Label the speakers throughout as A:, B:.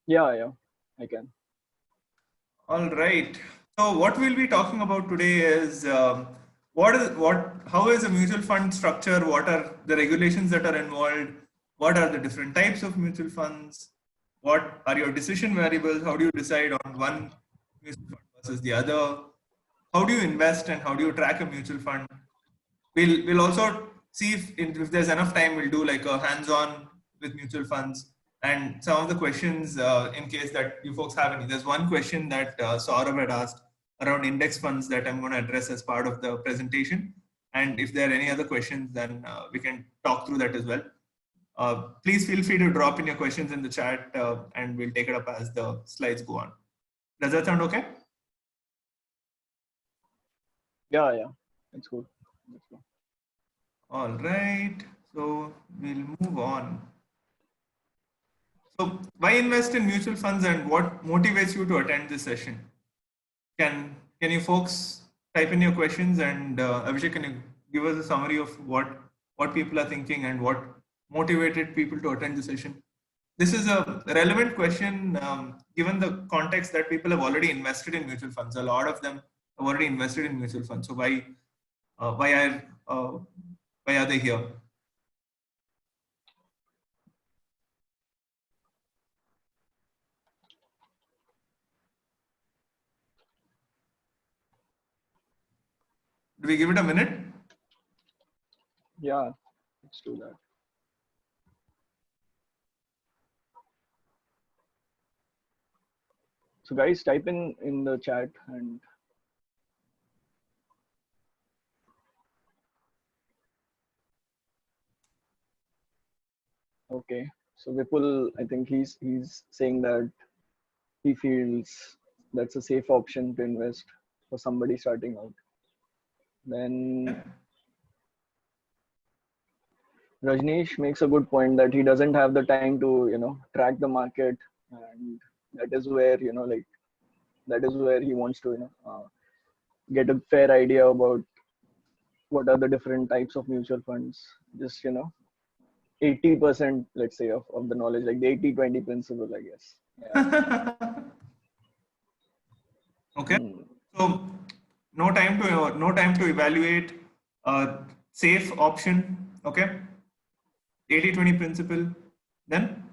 A: Yeah, I can.
B: All right. So what we'll be talking about today is how is a mutual fund structure? What are the regulations that are involved? What are the different types of mutual funds? What are your decision variables? How do you decide on one mutual fund versus the other? How do you invest and how do you track a mutual fund? We'll also see if there's enough time. We'll do like a hands-on with mutual funds and some of the questions in case that you folks have any. There's one question that Saurabh had asked around index funds that I'm going to address as part of the presentation. And if there are any other questions, then we can talk through that as well. Please feel free to drop in your questions in the chat and we'll take it up as the slides go on. Does that sound okay?
A: Yeah, it's good.
B: All right, so we'll move on. So why invest in mutual funds and what motivates you to attend this session? Can you folks type in your questions, and Abhishek, can you give us a summary of what people are thinking and what motivated people to attend the session? This is a relevant question given the context that people have already invested in mutual funds. A lot of them have already invested in mutual funds. So why are they here? Do we give it a minute?
A: Yeah, let's do that. So guys, type in the chat and okay. So Vipul, I think he's saying that he feels that's a safe option to invest for somebody starting out. Then Rajneesh makes a good point that he doesn't have the time to, track the market, and that is where, that is where he wants to, get a fair idea about what are the different types of mutual funds. Just, 80%, let's say, of the knowledge, like the 80-20 principle, I guess. Yeah.
B: Okay. So no time to evaluate a safe option. Okay. 80-20 principle. Then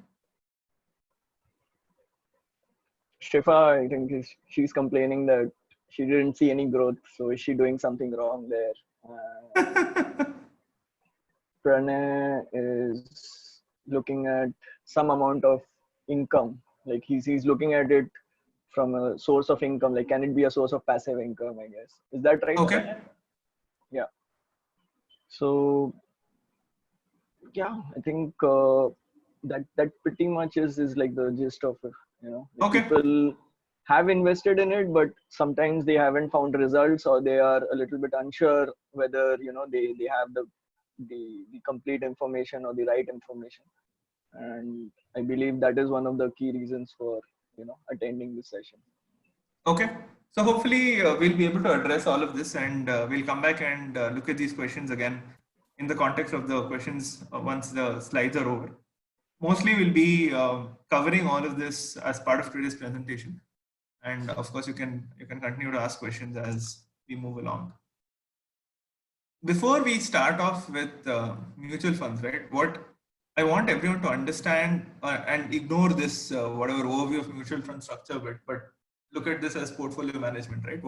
A: Shifa, I think she's complaining that she didn't see any growth. So is she doing something wrong there? Pranay is looking at some amount of income. Like he's looking at it from a source of income. Like, can it be a source of passive income? I guess, is that right?
B: okay.
A: Yeah. So yeah, I think that pretty much is like the gist of it.
B: Okay.
A: People have invested in it, but sometimes they haven't found results, or they are a little bit unsure whether they have the complete information or the right information. And I believe that is one of the key reasons for attending this session.
B: Okay. So hopefully we'll be able to address all of this, and we'll come back and look at these questions again in the context of the questions once the slides are over. Mostly we'll be covering all of this as part of today's presentation. And of course, you can continue to ask questions as we move along. Before we start off with mutual funds, right? What I want everyone to understand and ignore this whatever overview of mutual fund structure, but look at this as portfolio management, right?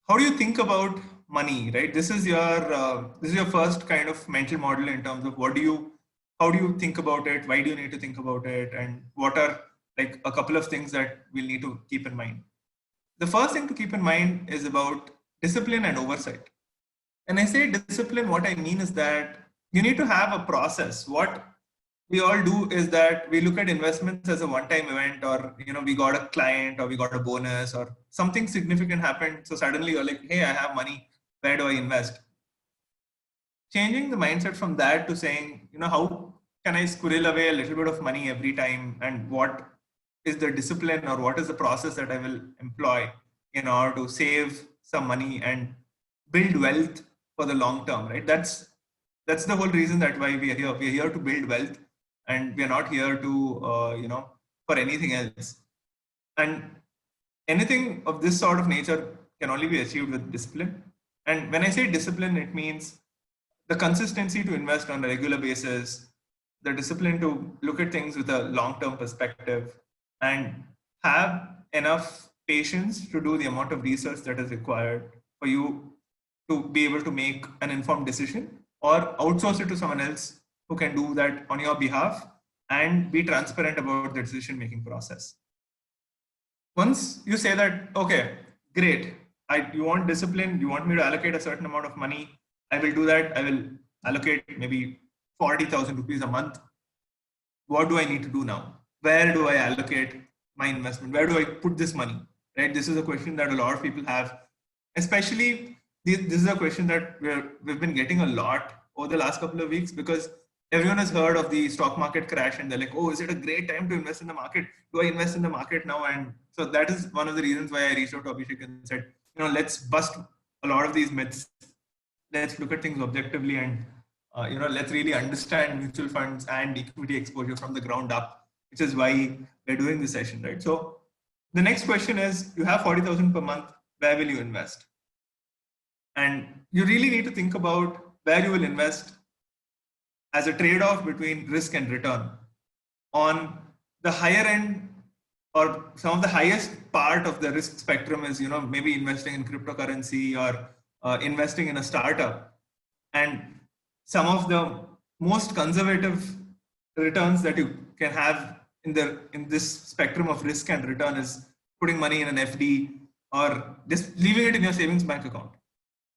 B: How do you think about money, right? This is your first kind of mental model in terms of how do you think about it? Why do you need to think about it? And what are like a couple of things that we'll need to keep in mind? The first thing to keep in mind is about discipline and oversight. And I say discipline, what I mean is that you need to have a process. What we all do is that we look at investments as a one-time event, or we got a client or we got a bonus or something significant happened. So suddenly you're like, hey, I have money. Where do I invest? Changing the mindset from that to saying, how can I squirrel away a little bit of money every time, and what is the discipline or what is the process that I will employ in order to save some money and build wealth for the long term, right? That's the whole reason that why we are here. We are here to build wealth, and we are not here to for anything else. And anything of this sort of nature can only be achieved with discipline. And when I say discipline, it means the consistency to invest on a regular basis, the discipline to look at things with a long-term perspective, and have enough patience to do the amount of research that is required for you to be able to make an informed decision, or outsource it to someone else who can do that on your behalf and be transparent about the decision-making process. Once you say that, okay, great, you want discipline, you want me to allocate a certain amount of money, I will do that. I will allocate maybe 40,000 rupees a month. What do I need to do now? Where do I allocate my investment? Where do I put this money? Right? This is a question that a lot of people have. Especially, this is a question that we've been getting a lot over the last couple of weeks, because everyone has heard of the stock market crash and they're like, oh, is it a great time to invest in the market? Do I invest in the market now? And so that is one of the reasons why I reached out to Abhishek and said, let's bust a lot of these myths. Let's look at things objectively, and let's really understand mutual funds and equity exposure from the ground up, which is why we're doing this session, right? So the next question is, you have 40,000 per month, where will you invest? And you really need to think about where you will invest as a trade-off between risk and return. On the higher end, or some of the highest part of the risk spectrum is, maybe investing in cryptocurrency or investing in a startup. And some of the most conservative returns that you can have in this spectrum of risk and return is putting money in an FD or just leaving it in your savings bank account.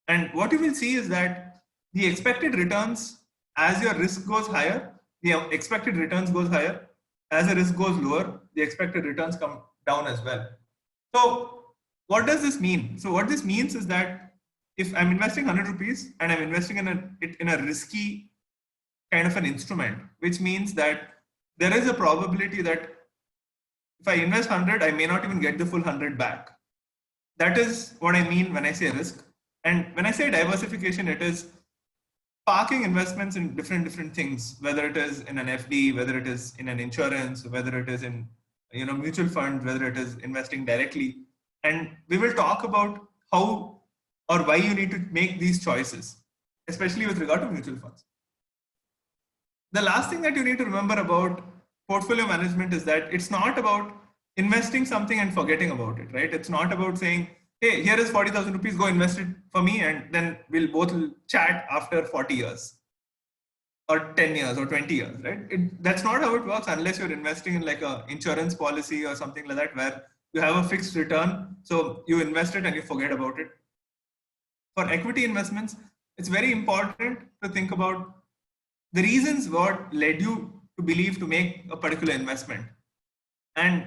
B: And what you will see is that the expected returns, as your risk goes higher, the expected returns goes higher. As the risk goes lower, the expected returns come down as well. So what does this mean? So what this means is that if I'm investing 100 rupees and I'm investing in a risky kind of an instrument, which means that there is a probability that if I invest 100, I may not even get the full 100 back. That is what I mean when I say risk. And when I say diversification, it is parking investments in different things, whether it is in an FD, whether it is in an insurance, whether it is in mutual funds, whether it is investing directly. And we will talk about how or why you need to make these choices, especially with regard to mutual funds. The last thing that you need to remember about portfolio management is that it's not about investing something and forgetting about it, right? It's not about saying, hey, here is 40,000 rupees, go invest it for me, and then we'll both chat after 40 years or 10 years or 20 years, right? That's not how it works unless you're investing in like an insurance policy or something like that, where you have a fixed return. So you invest it and you forget about it. For equity investments, it's very important to think about the reasons what led you to believe to make a particular investment, and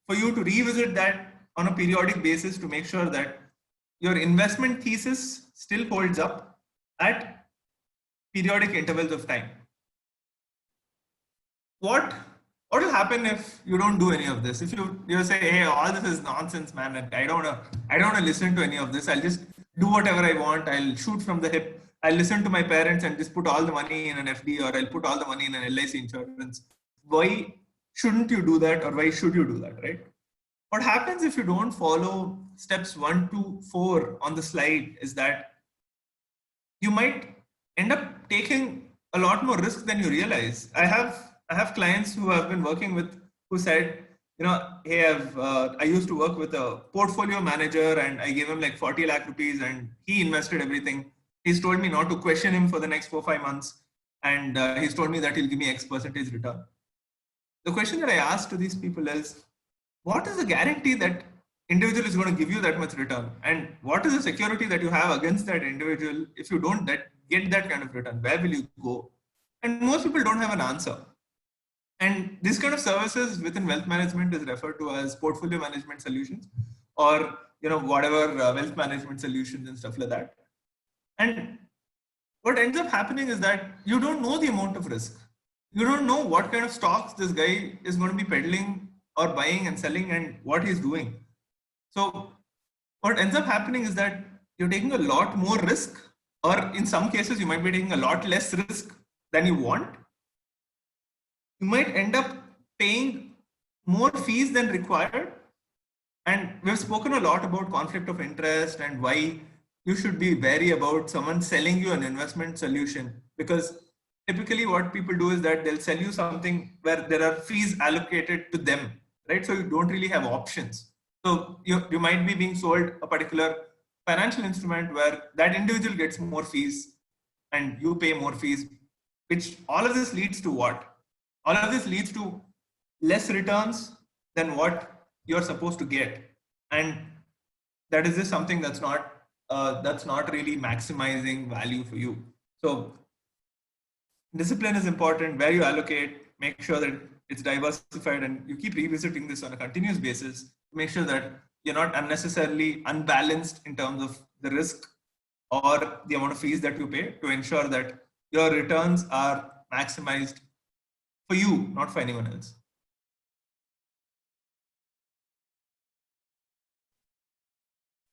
B: for you to revisit that on a periodic basis to make sure that your investment thesis still holds up at periodic intervals of time. What will happen if you don't do any of this? If you say, hey, all this is nonsense, man, I don't want to listen to any of this. I'll just do whatever I want. I'll shoot from the hip. I'll listen to my parents and just put all the money in an FD, or I'll put all the money in an LIC insurance. Why shouldn't you do that, or why should you do that, right? What happens if you don't follow steps 1 to 4 on the slide is that you might end up taking a lot more risk than you realize. I have clients who I've been working with who said, hey, I used to work with a portfolio manager and I gave him like 40 lakh rupees and he invested everything. He's told me not to question him for the next 4-5 months. And he's told me that he'll give me X percentage return. The question that I ask to these people is, what is the guarantee that individual is going to give you that much return? And what is the security that you have against that individual if you don't get that kind of return? Where will you go? And most people don't have an answer. And this kind of services within wealth management is referred to as portfolio management solutions, or whatever wealth management solutions and stuff like that. And what ends up happening is that you don't know the amount of risk. You don't know what kind of stocks this guy is going to be peddling or buying and selling and what he's doing. So what ends up happening is that you're taking a lot more risk, or in some cases you might be taking a lot less risk than you want. You might end up paying more fees than required. And we've spoken a lot about conflict of interest and why you should be wary about someone selling you an investment solution, because typically what people do is that they'll sell you something where there are fees allocated to them, right? So you don't really have options. So you might be being sold a particular financial instrument where that individual gets more fees and you pay more fees, which all of this leads to what? All of this leads to less returns than what you're supposed to get. And that is just something that's not really maximizing value for you. So discipline is important. Where you allocate, make sure that it's diversified, and you keep revisiting this on a continuous basis to make sure that you're not unnecessarily unbalanced in terms of the risk or the amount of fees that you pay, to ensure that your returns are maximized for you, not for anyone else.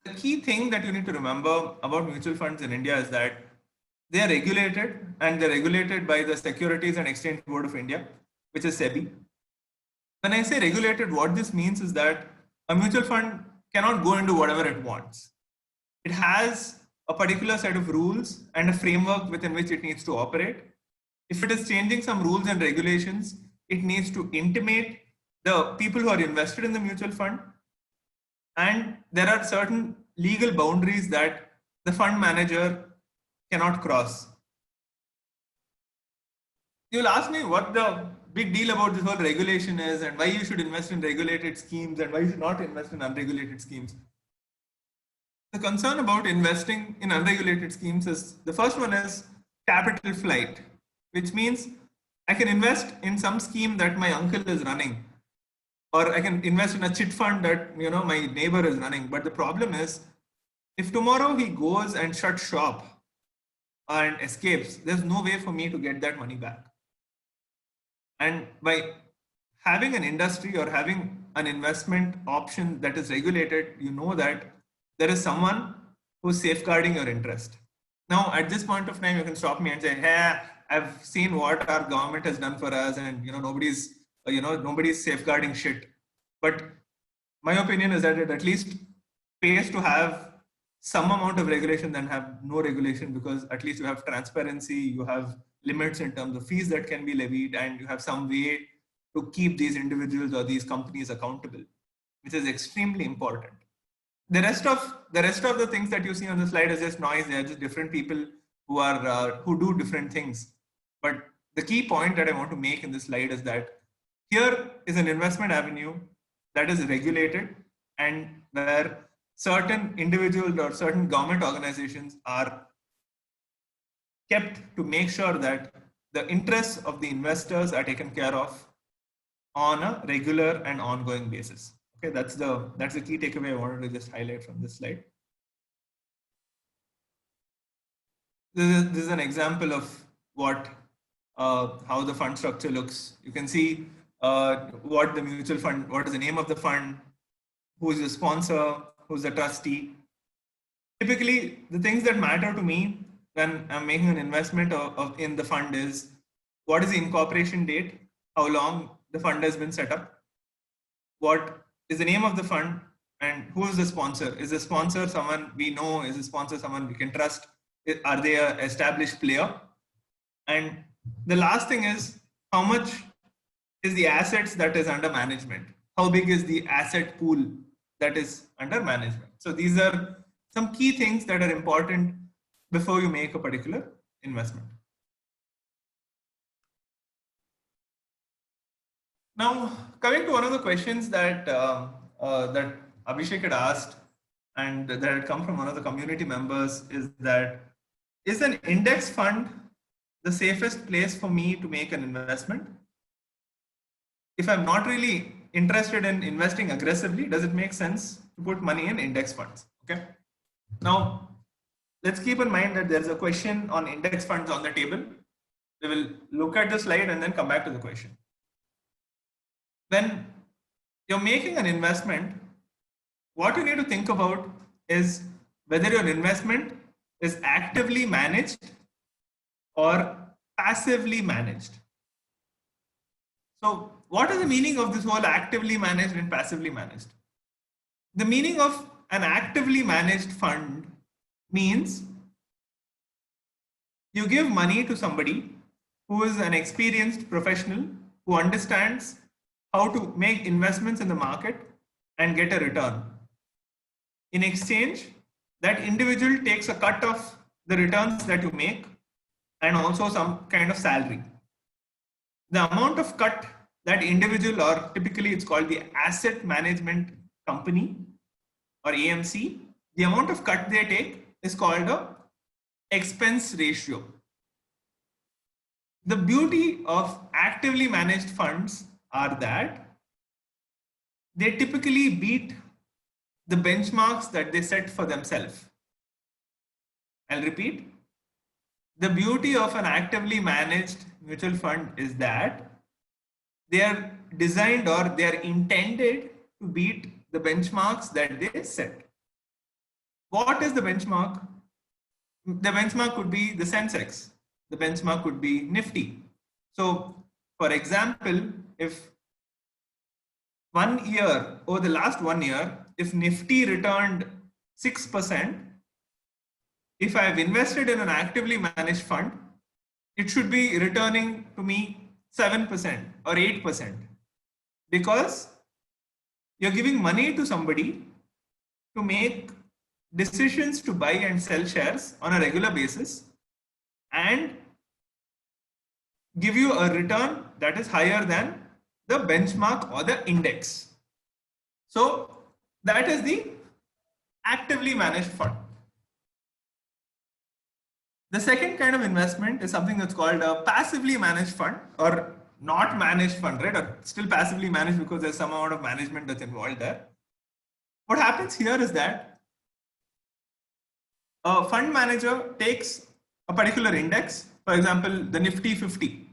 B: The key thing that you need to remember about mutual funds in India is that they are regulated, and they're regulated by the Securities and Exchange Board of India, which is SEBI. When I say regulated, what this means is that a mutual fund cannot go into whatever it wants. It has a particular set of rules and a framework within which it needs to operate. If it is changing some rules and regulations, it needs to intimate the people who are invested in the mutual fund. And there are certain legal boundaries that the fund manager cannot cross. You'll ask me what the big deal about this whole regulation is, and why you should invest in regulated schemes and why you should not invest in unregulated schemes. The concern about investing in unregulated schemes is, the first one is capital flight, which means I can invest in some scheme that my uncle is running, or I can invest in a chit fund that my neighbor is running. But the problem is, if tomorrow he goes and shuts shop and escapes, there's no way for me to get that money back. And by having an industry or having an investment option that is regulated, you know that there is someone who's safeguarding your interest. Now, at this point of time, you can stop me and say, hey, I've seen what our government has done for us, and nobody's safeguarding shit. But my opinion is that it at least pays to have some amount of regulation than have no regulation, because at least you have transparency, you have limits in terms of fees that can be levied, and you have some way to keep these individuals or these companies accountable, which is extremely important. The rest of the things that you see on the slide is just noise. They are just different people who do different things. But the key point that I want to make in this slide is that here is an investment avenue that is regulated, and where certain individuals or certain government organizations are kept to make sure that the interests of the investors are taken care of on a regular and ongoing basis. Okay, that's the key takeaway I wanted to just highlight from this slide. This is an example of how the fund structure looks. You can see what the mutual fund, what is the name of the fund, who is the sponsor, who's the trustee. Typically, the things that matter to me when I'm making an investment in the fund is, what is the incorporation date, how long the fund has been set up, what is the name of the fund, and who is the sponsor. Is the sponsor someone we know? Is the sponsor someone we can trust? Are they an established player? And the last thing is, how much is the assets that is under management? How big is the asset pool that is under management? So these are some key things that are important before you make a particular investment. Now, coming to one of the questions that that Abhishek had asked, and that had come from one of the community members, is that, is an index fund the safest place for me to make an investment? If I'm not really interested in investing aggressively, does it make sense to put money in index funds? Okay. Now, let's keep in mind that there's a question on index funds on the table. We will look at the slide and then come back to the question. When you're making an investment, what you need to think about is whether your investment is actively managed or passively managed. So what is the meaning of this whole actively managed and passively managed? The meaning of an actively managed fund means you give money to somebody who is an experienced professional who understands how to make investments in the market and get a return. In exchange, that individual takes a cut of the returns that you make and also some kind of salary. The amount of cut that individual, or typically it's called the asset management company or AMC, the amount of cut they take is called a expense ratio. The beauty of actively managed funds are that they typically beat the benchmarks that they set for themselves. I'll repeat. The beauty of an actively managed mutual fund is that they are designed or they are intended to beat the benchmarks that they set. What is the benchmark? The benchmark could be the Sensex. The benchmark could be Nifty. So, for example, if over the last 1 year, if Nifty returned 6%, if I have invested in an actively managed fund, it should be returning to me 7% or 8%, because you're giving money to somebody to make decisions to buy and sell shares on a regular basis and give you a return that is higher than the benchmark or the index. So that is the actively managed fund. The second kind of investment is something that's called a passively managed fund, or not managed fund, right? Or still passively managed because there's some amount of management that's involved there. What happens here is that a fund manager takes a particular index, for example, the Nifty 50.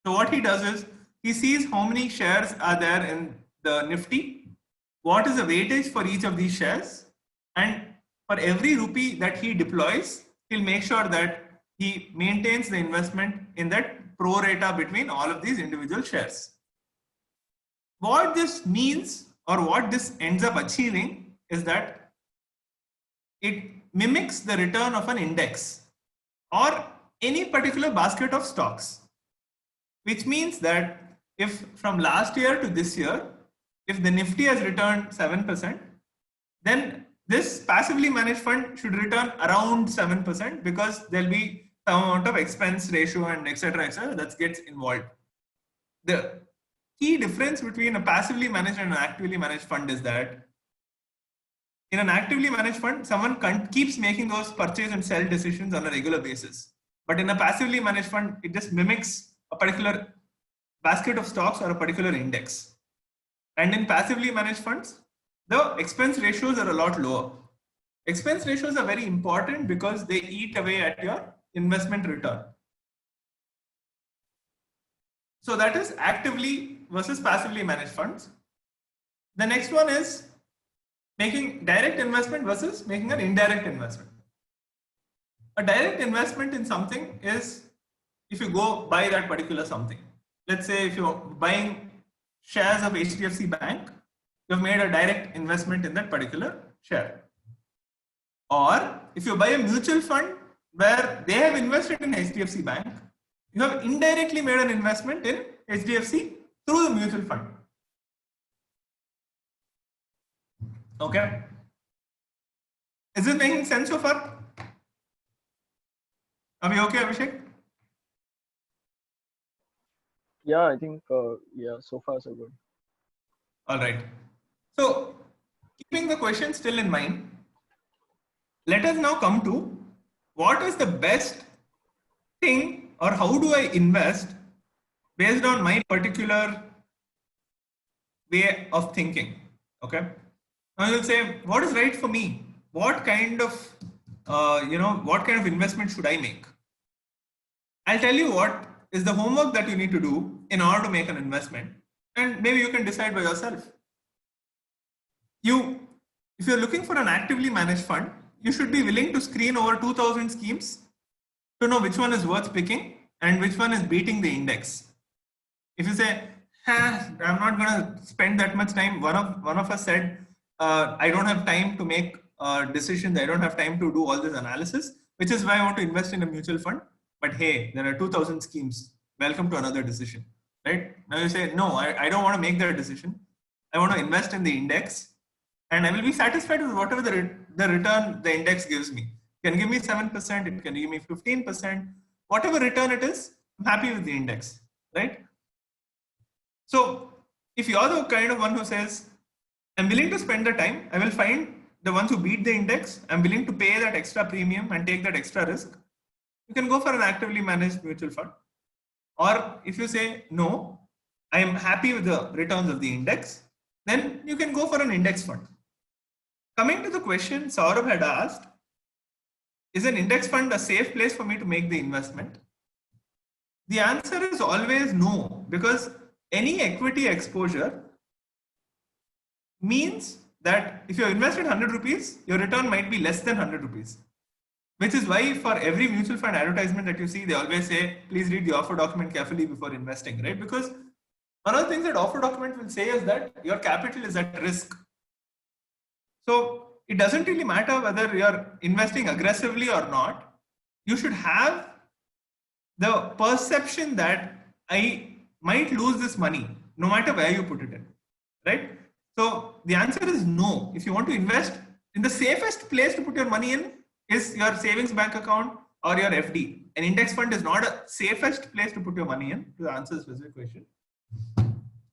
B: So what he does is he sees how many shares are there in the Nifty, what is the weightage for each of these shares, and for every rupee that he deploys, he'll make sure that he maintains the investment in that pro rata between all of these individual shares. What this means, or what this ends up achieving, is that it mimics the return of an index or any particular basket of stocks, which means that if from last year to this year, if the Nifty has returned 7%, then this passively managed fund should return around 7%, because there'll be some amount of expense ratio and etc. that gets involved. The key difference between a passively managed and an actively managed fund is that in an actively managed fund, someone keeps making those purchase and sell decisions on a regular basis. But in a passively managed fund, it just mimics a particular basket of stocks or a particular index. And in passively managed funds, the expense ratios are a lot lower. Expense ratios are very important because they eat away at your investment return. So that is actively versus passively managed funds. The next one is making direct investment versus making an indirect investment. A direct investment in something is if you go buy that particular something. Let's say if you're buying shares of HDFC Bank, you've made a direct investment in that particular share. Or if you buy a mutual fund where they have invested in HDFC Bank, you have indirectly made an investment in HDFC through the mutual fund. Okay. Is this making sense so far? Are we okay, Abhishek?
A: Yeah, I think, yeah, so far so good.
B: All right. So, keeping the question still in mind, let us now come to what is the best thing, or how do I invest based on my particular way of thinking. Okay. Now you'll say, what is right for me? What kind of, what kind of investment should I make? I'll tell you what is the homework that you need to do in order to make an investment, and maybe you can decide by yourself. If you're looking for an actively managed fund, you should be willing to screen over 2000 schemes to know which one is worth picking and which one is beating the index. If you say, I'm not gonna spend that much time. One of us said, I don't have time to make decisions. I don't have time to do all this analysis, which is why I want to invest in a mutual fund. But hey, there are 2,000 schemes. Welcome to another decision, right? Now you say, no, I don't want to make that decision. I want to invest in the index, and I will be satisfied with whatever the return the index gives me. It can give me 7%. It can give me 15%. Whatever return it is, I'm happy with the index, right? So if you're the kind of one who says, I'm willing to spend the time, I will find the ones who beat the index, I'm willing to pay that extra premium and take that extra risk, you can go for an actively managed mutual fund. Or if you say, no, I am happy with the returns of the index, then you can go for an index fund. Coming to the question Saurabh had asked, is an index fund a safe place for me to make the investment? The answer is always no, because any equity exposure means that if you invested 100 rupees, your return might be less than 100 rupees. Which is why for every mutual fund advertisement that you see, they always say, please read the offer document carefully before investing, right? Because one of the things that offer document will say is that your capital is at risk. So it doesn't really matter whether you're investing aggressively or not. You should have the perception that I might lose this money no matter where you put it in, right? So the answer is no. If you want to invest, in the safest place to put your money in is your savings bank account or your FD. An index fund is not a safest place to put your money in, to answer the specific question,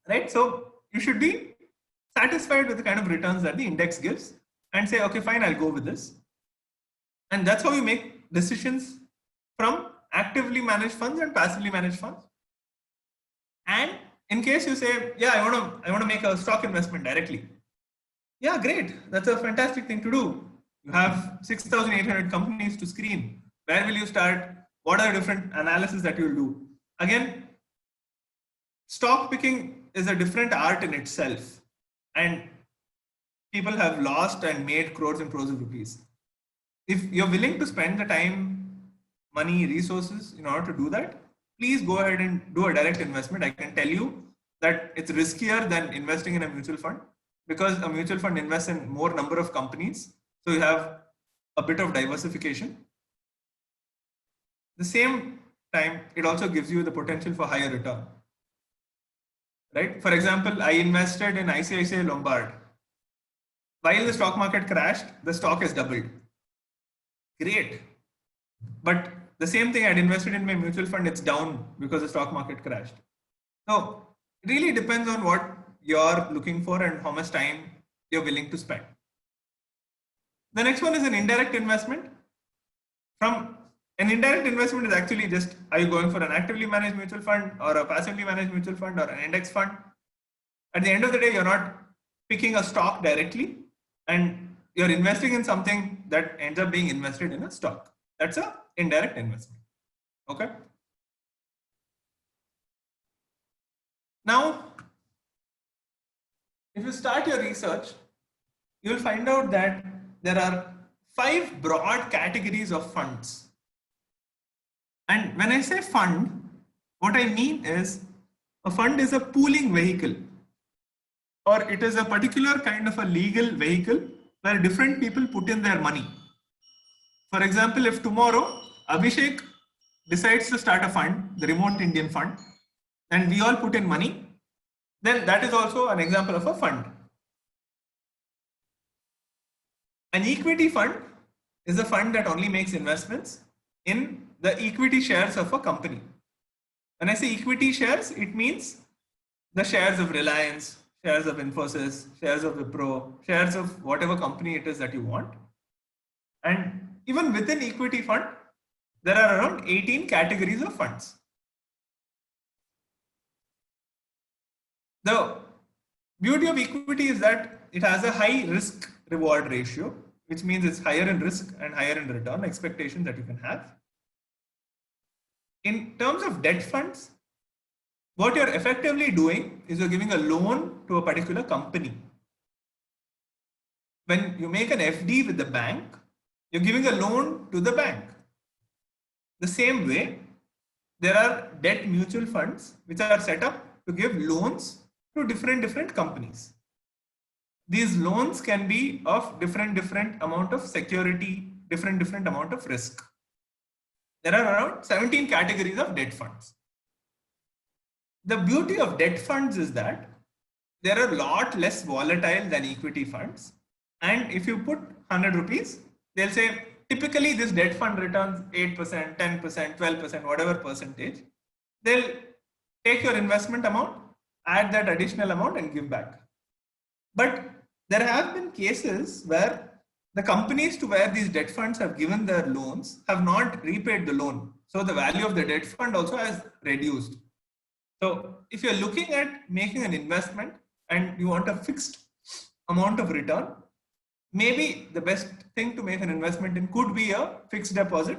B: right? So you should be satisfied with the kind of returns that the index gives and say, okay, fine, I'll go with this. And that's how you make decisions from actively managed funds and passively managed funds. And in case you say, yeah, I want to make a stock investment directly. Yeah, great. That's a fantastic thing to do. You have 6,800 companies to screen. Where will you start? What are the different analysis that you'll do? Again, stock picking is a different art in itself. And people have lost and made crores and crores of rupees. If you're willing to spend the time, money, resources in order to do that, please go ahead and do a direct investment. I can tell you that it's riskier than investing in a mutual fund, because a mutual fund invests in more number of companies. So you have a bit of diversification. At the same time, it also gives you the potential for higher return, right? For example, I invested in ICICI Lombard. While the stock market crashed, the stock has doubled. Great. But the same thing, I'd invested in my mutual fund, it's down because the stock market crashed. So it really depends on what you're looking for and how much time you're willing to spend. The next one is an indirect investment. From an indirect investment is actually just, are you going for an actively managed mutual fund or a passively managed mutual fund or an index fund? At the end of the day, you're not picking a stock directly, and you're investing in something that ends up being invested in a stock. That's an indirect investment. Okay. Now, if you start your research, you will find out that there are 5 broad categories of funds. And when I say fund, what I mean is a fund is a pooling vehicle, or it is a particular kind of a legal vehicle where different people put in their money. For example, if tomorrow Abhishek decides to start a fund, the Remote Indian Fund, and we all put in money, then that is also an example of a fund. An equity fund is a fund that only makes investments in the equity shares of a company. When I say equity shares, it means the shares of Reliance, shares of Infosys, shares of Wipro, shares of whatever company it is that you want. And even within equity fund, there are around 18 categories of funds. The beauty of equity is that it has a high risk reward ratio, which means it's higher in risk and higher in return expectations that you can have. In terms of debt funds, what you're effectively doing is you're giving a loan to a particular company. When you make an FD with the bank, you're giving a loan to the bank. The same way, there are debt mutual funds which are set up to give loans to different companies. These loans can be of different amount of security, different amount of risk. There are around 17 categories of debt funds. The beauty of debt funds is that they are a lot less volatile than equity funds. And if you put 100 rupees, they'll say typically this debt fund returns 8%, 10%, 12%, whatever percentage. They'll take your investment amount, add that additional amount and give back. But there have been cases where the companies to where these debt funds have given their loans have not repaid the loan. So the value of the debt fund also has reduced. So if you're looking at making an investment and you want a fixed amount of return, maybe the best thing to make an investment in could be a fixed deposit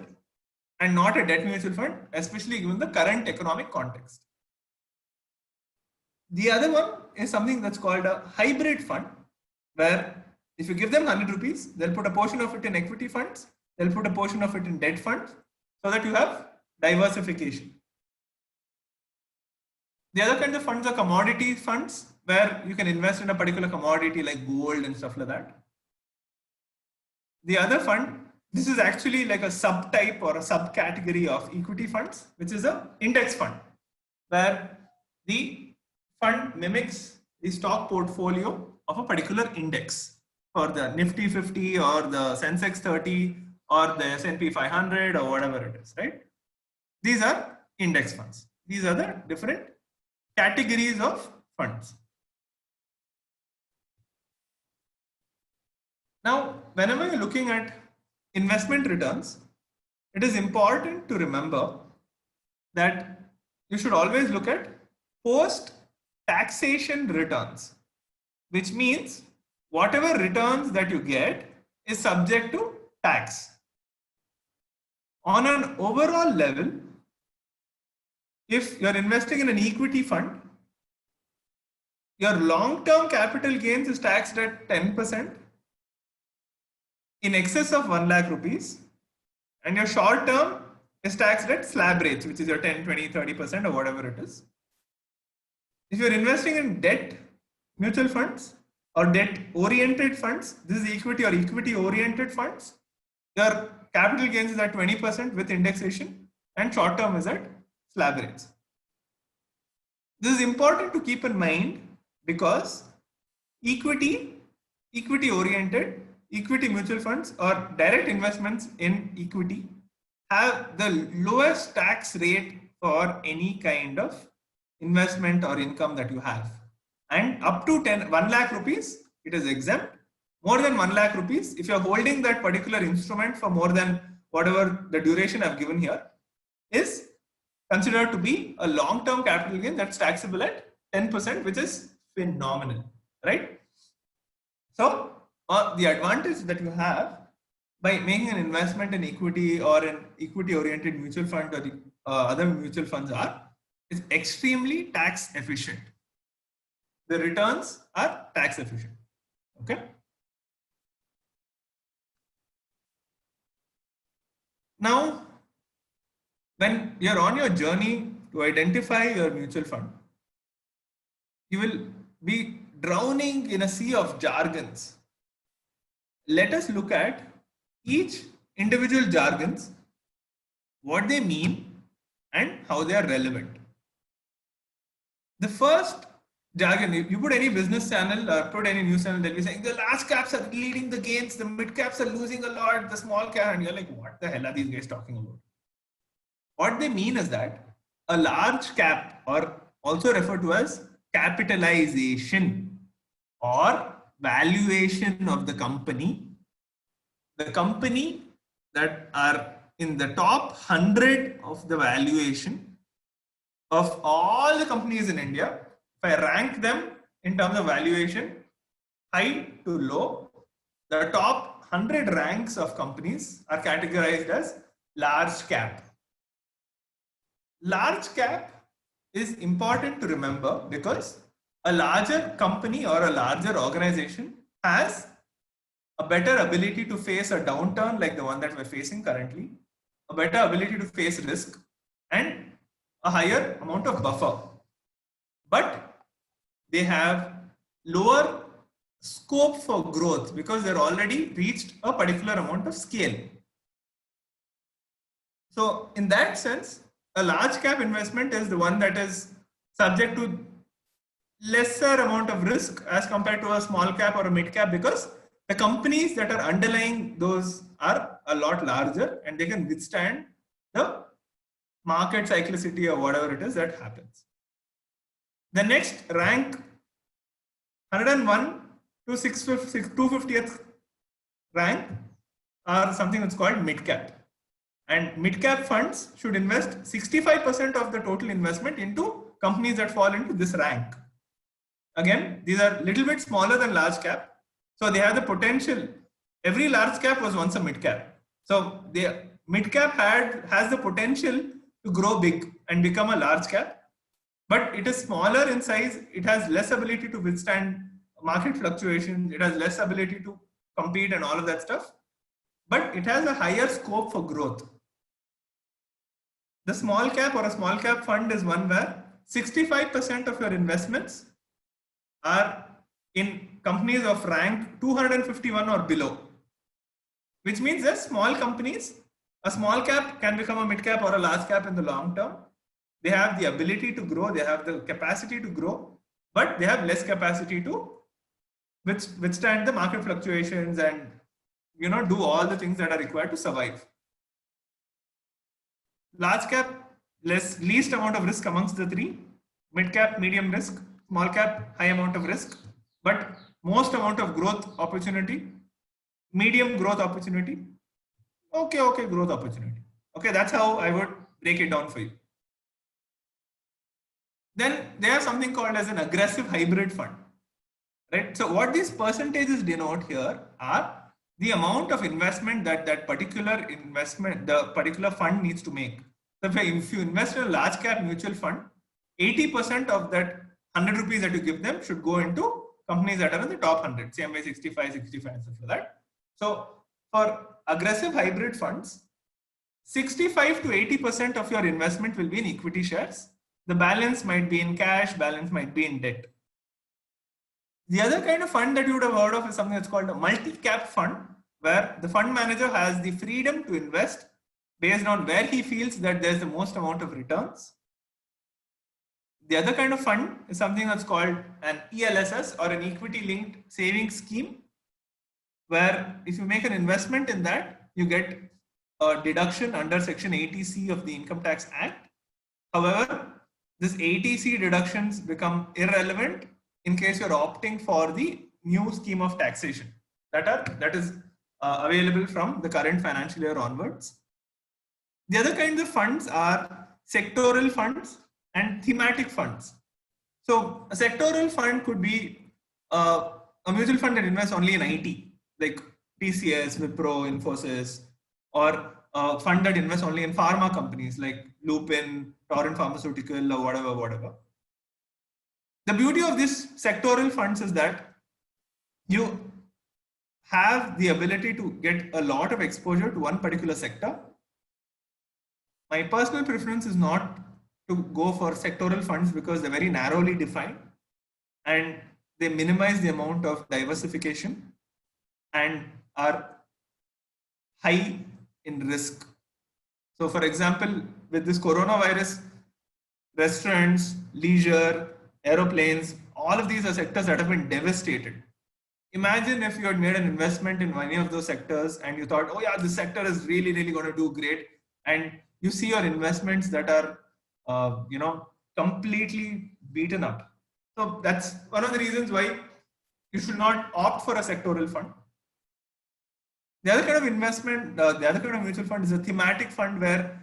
B: and not a debt mutual fund, especially given the current economic context. The other one is something that's called a hybrid fund, where if you give them 100 rupees, they'll put a portion of it in equity funds, they'll put a portion of it in debt funds, so that you have diversification. The other kinds of funds are commodity funds, where you can invest in a particular commodity like gold and stuff like that. The other fund, this is actually like a subtype or a subcategory of equity funds, which is an index fund, where the fund mimics the stock portfolio of a particular index for the Nifty 50 or the Sensex 30 or the S&P 500 or whatever it is, right? These are index funds. These are the different categories of funds. Now, whenever you're looking at investment returns, it is important to remember that you should always look at post-taxation returns, which means whatever returns that you get is subject to tax. On an overall level, if you're investing in an equity fund, your long-term capital gains is taxed at 10% in excess of 1 lakh rupees, and your short-term is taxed at slab rates, which is your 10, 20, 30% or whatever it is. If you're investing in debt mutual funds or debt-oriented funds, this is equity or equity-oriented funds, your capital gains is at 20% with indexation and short-term is at slab rates. This is important to keep in mind because equity-oriented, equity mutual funds or direct investments in equity have the lowest tax rate for any kind of investment or income that you have. And up to 1 lakh rupees, it is exempt. More than 1 lakh rupees, if you're holding that particular instrument for more than whatever the duration I've given here, is considered to be a long-term capital gain that's taxable at 10%, which is phenomenal, right? So the advantage that you have by making an investment in equity or an equity-oriented mutual fund or the other mutual funds is extremely tax efficient. The returns are tax efficient. Okay. Now, when you're on your journey to identify your mutual fund, you will be drowning in a sea of jargons. Let us look at each individual jargons, what they mean and how they are relevant. The first jargon, you put any business channel or put any news channel, they'll be saying the large caps are leading the gains, the mid caps are losing a lot, the small cap, and you're like, what the hell are these guys talking about? What they mean is that a large cap, or also referred to as capitalization or valuation of the company that are in the top 100 of the valuation of all the companies in India. If I rank them in terms of valuation, high to low, the top 100 ranks of companies are categorized as large cap. Large cap is important to remember because a larger company or a larger organization has a better ability to face a downturn like the one that we're facing currently, a better ability to face risk, and a higher amount of buffer. but they have lower scope for growth because they're already reached a particular amount of scale. So in that sense, a large cap investment is the one that is subject to lesser amount of risk as compared to a small cap or a mid cap, because the companies that are underlying those are a lot larger and they can withstand the market cyclicity or whatever it is that happens. The next rank 101 to 250th rank are something that's called mid cap. And mid cap funds should invest 65% of the total investment into companies that fall into this rank. Again, these are a little bit smaller than large cap. So they have the potential. Every large cap was once a mid cap. So the mid cap has the potential to grow big and become a large cap, but it is smaller in size. It has less ability to withstand market fluctuations. It has less ability to compete and all of that stuff, but it has a higher scope for growth. The small cap or a small cap fund is one where 65% of your investments are in companies of rank 251 or below, which means that small companies, a small cap can become a mid cap or a large cap in the long term. They have the ability to grow, they have the capacity to grow, but they have less capacity to withstand the market fluctuations and do all the things that are required to survive. Large cap, least amount of risk amongst the three. Mid cap, medium risk. Small cap, high amount of risk, but most amount of growth opportunity. Medium growth opportunity. Okay, growth opportunity. Okay, that's how I would break it down for you. Then they have something called as an aggressive hybrid fund, right? So what these percentages denote here are the amount of investment that the particular fund needs to make. So if you invest in a large cap mutual fund, 80% of that 100 rupees that you give them should go into companies that are in the top 100, same way 65 and stuff like that. So for aggressive hybrid funds, 65 to 80% of your investment will be in equity shares. The balance might be in cash, balance might be in debt. The other kind of fund that you would have heard of is something that's called a multi-cap fund, where the fund manager has the freedom to invest based on where he feels that there's the most amount of returns. The other kind of fund is something that's called an ELSS, or an equity linked savings scheme, where if you make an investment in that, you get a deduction under Section 80C of the Income Tax Act. However, this 80C deductions become irrelevant in case you're opting for the new scheme of taxation that is available from the current financial year onwards. The other kinds of funds are sectoral funds and thematic funds. So a sectoral fund could be a mutual fund that invests only in IT, like TCS, Wipro, Infosys, or a fund that invests only in pharma companies like Lupin, Torrent Pharmaceutical, or whatever. The beauty of these sectoral funds is that you have the ability to get a lot of exposure to one particular sector. My personal preference is not to go for sectoral funds because they're very narrowly defined and they minimize the amount of diversification and are high in risk. So for example, with this coronavirus, restaurants, leisure, aeroplanes, all of these are sectors that have been devastated. Imagine if you had made an investment in any of those sectors and you thought, oh yeah, this sector is really going to do great. And you see your investments that are, completely beaten up. So that's one of the reasons why you should not opt for a sectoral fund. The other kind of investment, the other kind of mutual fund is a thematic fund, where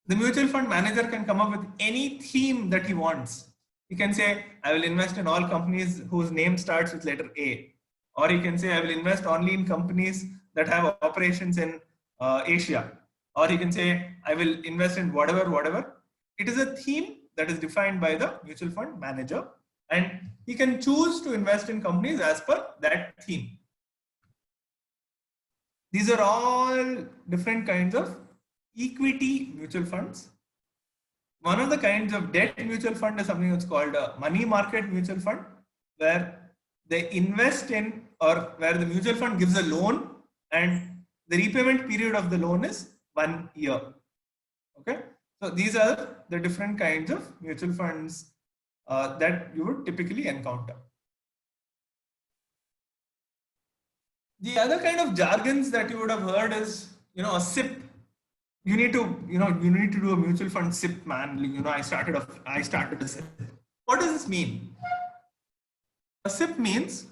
B: the mutual fund manager can come up with any theme that he wants. He can say, I will invest in all companies whose name starts with letter A. Or he can say, I will invest only in companies that have operations in Asia. Or he can say, I will invest in whatever. It is a theme that is defined by the mutual fund manager. And he can choose to invest in companies as per that theme. These are all different kinds of equity mutual funds. One of the kinds of debt mutual fund is something that's called a money market mutual fund, where they invest in, or where the mutual fund gives a loan and the repayment period of the loan is 1 year. Okay, so these are the different kinds of mutual funds that you would typically encounter. The other kind of jargons that you would have heard is, a SIP. You need to do a mutual fund SIP, man. I started a SIP. What does this mean? A SIP means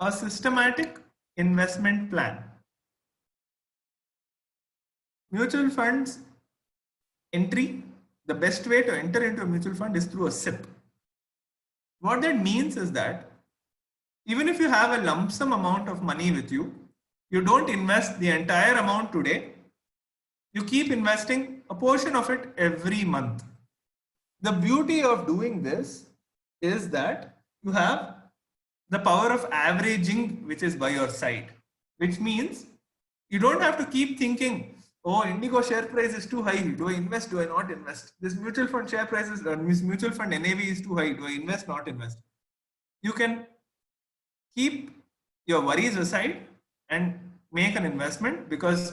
B: a systematic investment plan. Mutual funds entry, the best way to enter into a mutual fund is through a SIP. What that means is that even if you have a lump sum amount of money with you, you don't invest the entire amount today. You keep investing a portion of it every month. The beauty of doing this is that you have the power of averaging, which is by your side, which means you don't have to keep thinking, oh, Indigo share price is too high. Do I invest? Do I not invest? This mutual fund share price is, this mutual fund NAV is too high. Do I invest? Not invest? You can keep your worries aside and make an investment, because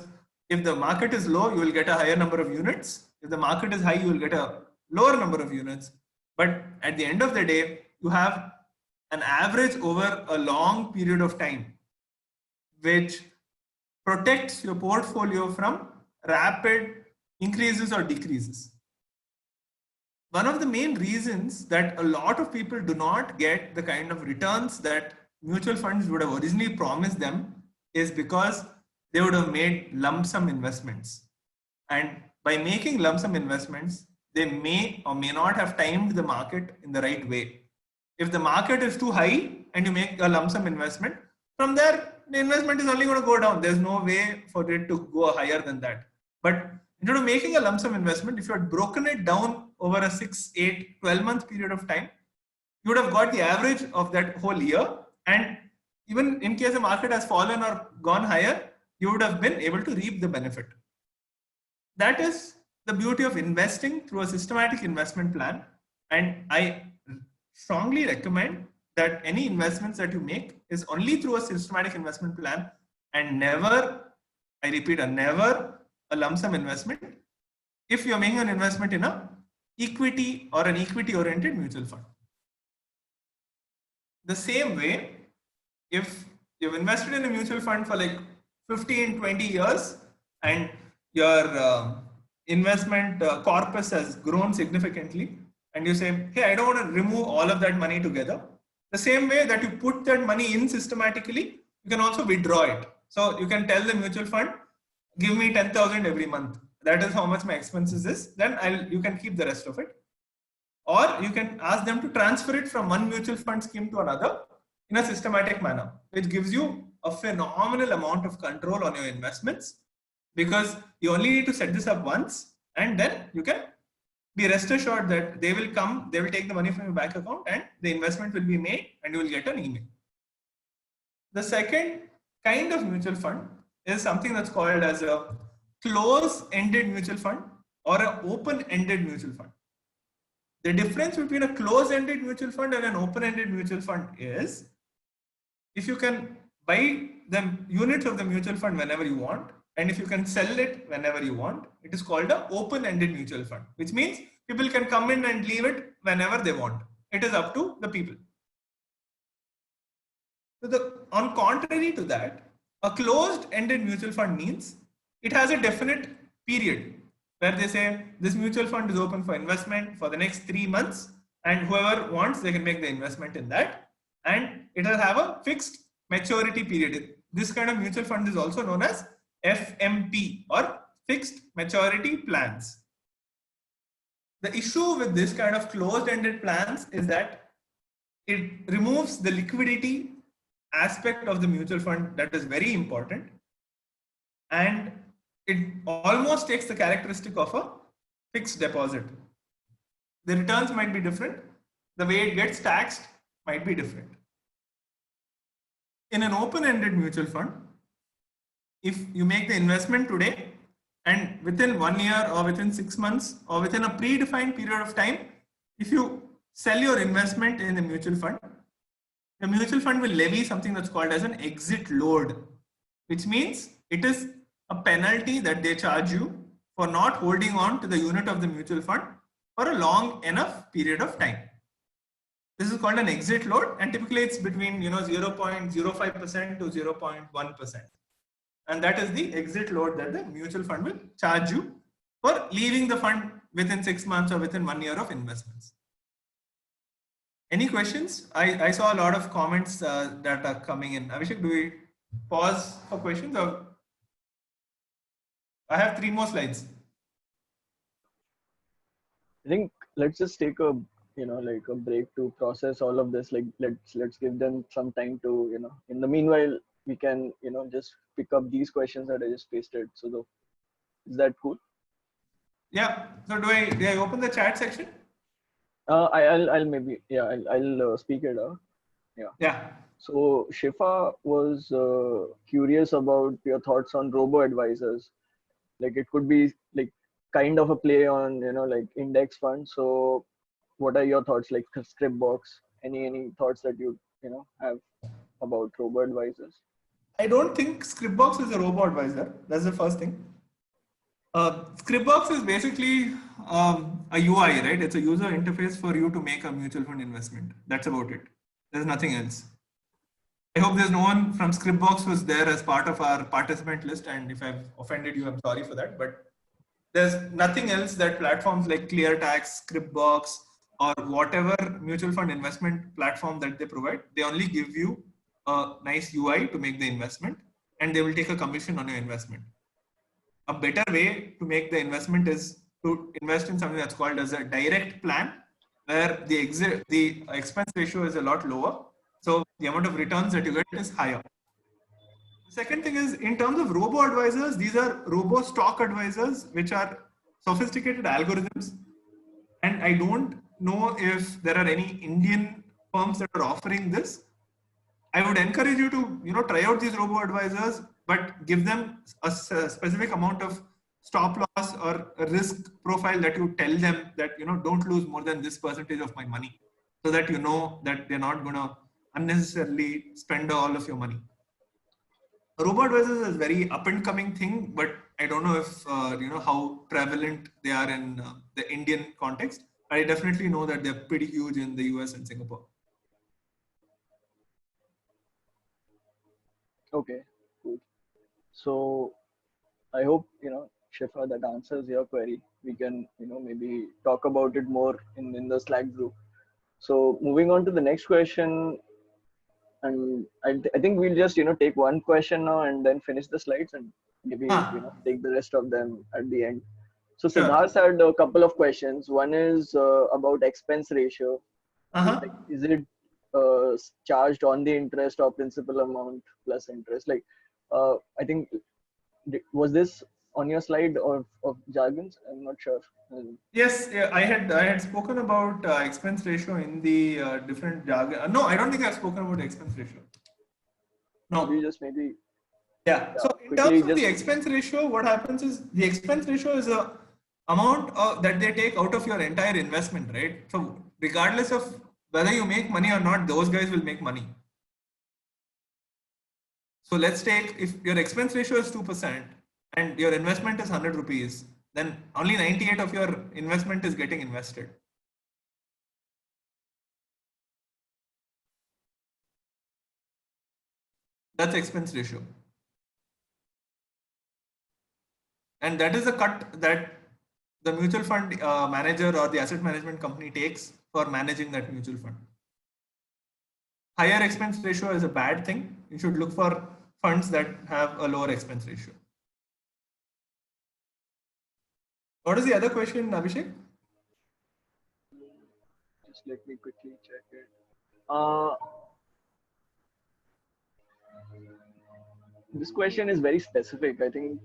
B: if the market is low, you will get a higher number of units. If the market is high, you will get a lower number of units. But at the end of the day, you have an average over a long period of time, which protects your portfolio from rapid increases or decreases. One of the main reasons that a lot of people do not get the kind of returns that mutual funds would have originally promised them is because they would have made lump sum investments. And by making lump sum investments, they may or may not have timed the market in the right way. If the market is too high and you make a lump sum investment, from there, the investment is only going to go down. There's no way for it to go higher than that. But instead of making a lump sum investment, if you had broken it down over a 6, 8, 12-month period of time, you would have got the average of that whole year. And even in case the market has fallen or gone higher, you would have been able to reap the benefit. That is the beauty of investing through a systematic investment plan. And I strongly recommend that any investments that you make is only through a systematic investment plan, and never, I repeat, never a lump sum investment if you're making an investment in an equity or an equity oriented mutual fund. The same way, if you've invested in a mutual fund for like 15, 20 years and your investment corpus has grown significantly, and you say, hey, I don't want to remove all of that money together. The same way that you put that money in systematically, you can also withdraw it. So you can tell the mutual fund, give me 10,000 every month. That is how much my expenses is. Then you can keep the rest of it. Or you can ask them to transfer it from one mutual fund scheme to another in a systematic manner, which gives you a phenomenal amount of control on your investments, because you only need to set this up once, and then you can be rest assured that they will come, they will take the money from your bank account and the investment will be made and you will get an email. The second kind of mutual fund is something that's called as a close-ended mutual fund or an open-ended mutual fund. The difference between a close-ended mutual fund and an open-ended mutual fund is, if you can buy the units of the mutual fund whenever you want, and if you can sell it whenever you want, it is called an open-ended mutual fund, which means people can come in and leave it whenever they want. It is up to the people. So on contrary to that, a closed-ended mutual fund means it has a definite period where they say this mutual fund is open for investment for the next 3 months, and whoever wants, they can make the investment in that, and it will have a fixed maturity period. This kind of mutual fund is also known as FMP, or fixed maturity plans. The issue with this kind of closed-ended plans is that it removes the liquidity aspect of the mutual fund that is very important, and it almost takes the characteristic of a fixed deposit. The returns might be different. The way it gets taxed might be different. In an open-ended mutual fund, if you make the investment today, And within 1 year or within 6 months or within a predefined period of time, if you sell your investment in a mutual fund, the mutual fund will levy something that's called as an exit load, which means it is a penalty that they charge you for not holding on to the unit of the mutual fund for a long enough period of time. This is called an exit load, and typically it's between 0.05% to 0.1%. And that is the exit load that the mutual fund will charge you for leaving the fund within 6 months or within 1 year of investments. Any questions? I saw a lot of comments that are coming in. Abhishek, do we pause for questions, or I have 3 more slides?
A: I think let's just take a like a break to process all of this. Like let's give them some time to in the meanwhile we can just pick up these questions that I just pasted. So is that cool?
B: Yeah. So do I open the chat section?
A: I'll maybe I'll speak it out.
B: Yeah.
A: So Shifa was curious about your thoughts on robo advisors. Like it could be like kind of a play on like index funds. So what are your thoughts, like Scriptbox? Any thoughts that you have about robo advisors?
B: I don't think Scriptbox is a robo advisor. That's the first thing. Scriptbox is basically a UI, right? It's a user interface for you to make a mutual fund investment. That's about it. There's nothing else. I hope there's no one from Scriptbox who's there as part of our participant list. And if I've offended you, I'm sorry for that. But there's nothing else that platforms like ClearTax, Scriptbox, or whatever mutual fund investment platform that they provide, they only give you a nice UI to make the investment, and they will take a commission on your investment. A better way to make the investment is to invest in something that's called as a direct plan, where the expense ratio is a lot lower. So the amount of returns that you get is higher. The second thing is, in terms of robo advisors, these are robo stock advisors, which are sophisticated algorithms. And I don't know if there are any Indian firms that are offering this. I would encourage you to try out these robo advisors, but give them a specific amount of stop loss or a risk profile that you tell them that don't lose more than this percentage of my money, so that that they're not going to unnecessarily spend all of your money. Robo advisors is a very up and coming thing, but I don't know if how prevalent they are in the Indian context. I definitely know that they're pretty huge in the US and Singapore.
A: Okay, cool. So I hope Shifa, that answers your query. We can maybe talk about it more in the Slack group. So moving on to the next question, and I think we'll just take one question now and then finish the slides, and maybe take the rest of them at the end. So Siddharth had a couple of questions. One is about expense ratio. Like, is it charged on the interest or principal amount plus interest? Like I think, was this on your slide of jargons? I'm not sure.
B: Yes, I had spoken about expense ratio in the different jargon. No, I don't think I've spoken about expense ratio. No,
A: we just maybe.
B: Yeah. So in terms of the expense ratio, what happens is the expense ratio is a amount that they take out of your entire investment, right? So regardless of whether you make money or not, those guys will make money. So let's take, if your expense ratio is 2% and your investment is 100 rupees, then only 98 of your investment is getting invested. That's expense ratio. And that is a cut that the mutual fund manager or the asset management company takes for managing that mutual fund. Higher expense ratio is a bad thing. You should look for funds that have a lower expense ratio. What is the other question, Abhishek?
A: Just let me quickly check it. This question is very specific. I think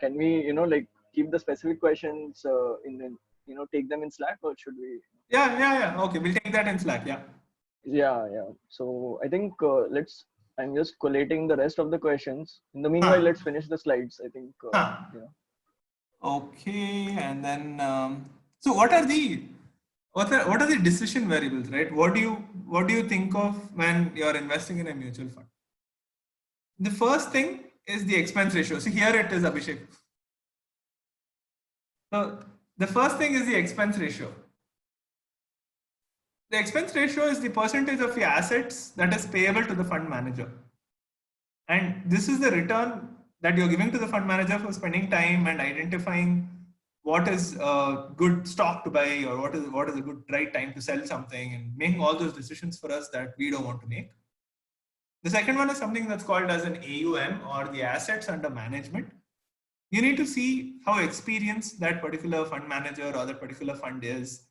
A: can we like keep the specific questions in take them in Slack, or should we?
B: Yeah. Okay, we'll take that in Slack.
A: Yeah. So I think I'm just collating the rest of the questions. In the meanwhile, let's finish the slides. I think.
B: Okay, and then so what are the decision variables, right? What do you think of when you're investing in a mutual fund? The first thing is the expense ratio. See, here it is, Abhishek. So the first thing is the expense ratio. The expense ratio is the percentage of your assets that is payable to the fund manager. And this is the return that you're giving to the fund manager for spending time and identifying what is a good stock to buy, or what is a good right time to sell something, and making all those decisions for us that we don't want to make. The second one is something that's called as an AUM, or the assets under management. You need to see how experienced that particular fund manager or that particular fund is,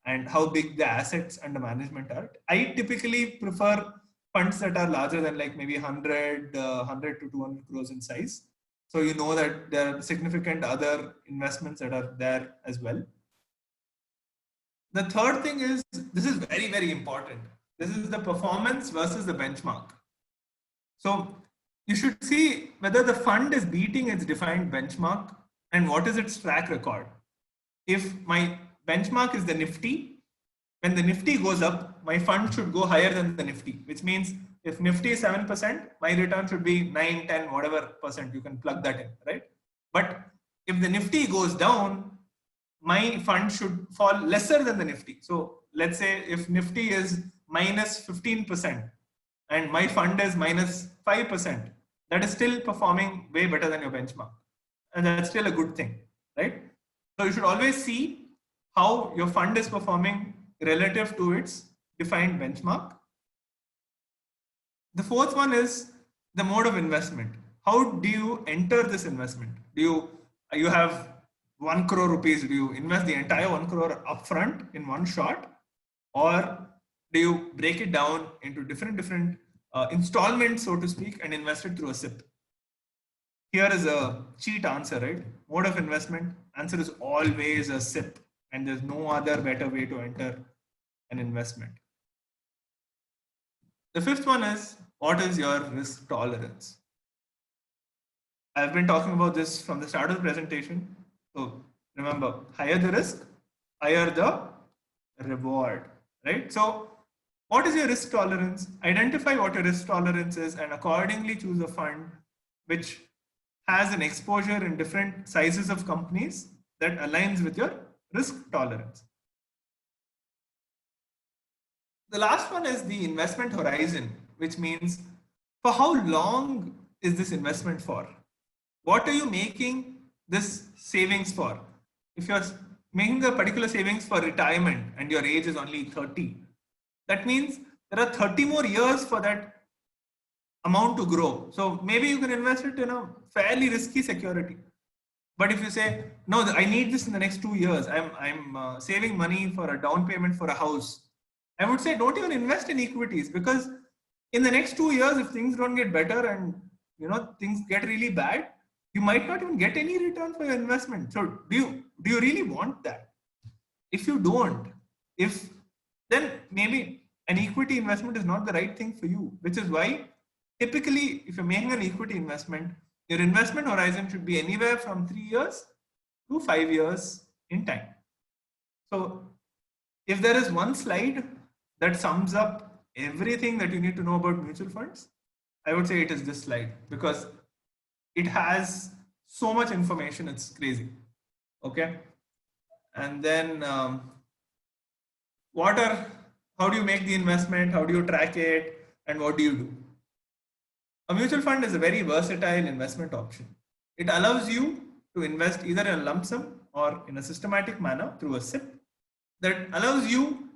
B: and how big the assets under management are. I typically prefer funds that are larger than like maybe 100 to 200 crores in size. So you know that there are significant other investments that are there as well. The third thing is, this is very, very important. This is the performance versus the benchmark. So you should see whether the fund is beating its defined benchmark and what is its track record. If my benchmark is the Nifty, when the Nifty goes up, my fund should go higher than the Nifty, which means if Nifty is 7%, my return should be 9, 10, whatever percent. You can plug that in, right? But if the Nifty goes down, my fund should fall lesser than the Nifty. So let's say if Nifty is minus 15% and my fund is minus 5%, that is still performing way better than your benchmark. And that's still a good thing, right? So you should always see how your fund is performing relative to its defined benchmark. The fourth one is the mode of investment. How do you enter this investment? Do you have 1 crore rupees? Do you invest the entire 1 crore upfront in one shot, or do you break it down into different installments, so to speak, and invest it through a SIP? Here is a cheat answer, right? Mode of investment, answer is always a SIP, and there's no other better way to enter an investment. The fifth one is, what is your risk tolerance? I've been talking about this from the start of the presentation. So remember, higher the risk, higher the reward, right? So what is your risk tolerance? Identify what your risk tolerance is and accordingly choose a fund which has an exposure in different sizes of companies that aligns with your risk tolerance. The last one is the investment horizon, which means for how long is this investment for? What are you making this savings for? If you're making a particular savings for retirement and your age is only 30, that means there are 30 more years for that amount to grow. So maybe you can invest it in a fairly risky security. But if you say, no, I need this in the next 2 years, I'm saving money for a down payment for a house, I would say don't even invest in equities, because in the next 2 years, if things don't get better and things get really bad, you might not even get any return for your investment. So do you really want that? If you don't, then maybe an equity investment is not the right thing for you, which is why typically if you're making an equity investment, your investment horizon should be anywhere from 3 years to 5 years in time. So if there is one slide that sums up everything that you need to know about mutual funds, I would say it is this slide, because it has so much information, it's crazy. Okay. And then how do you make the investment? How do you track it? And what do you do? A mutual fund is a very versatile investment option. It allows you to invest either in a lump sum or in a systematic manner through a SIP, that allows you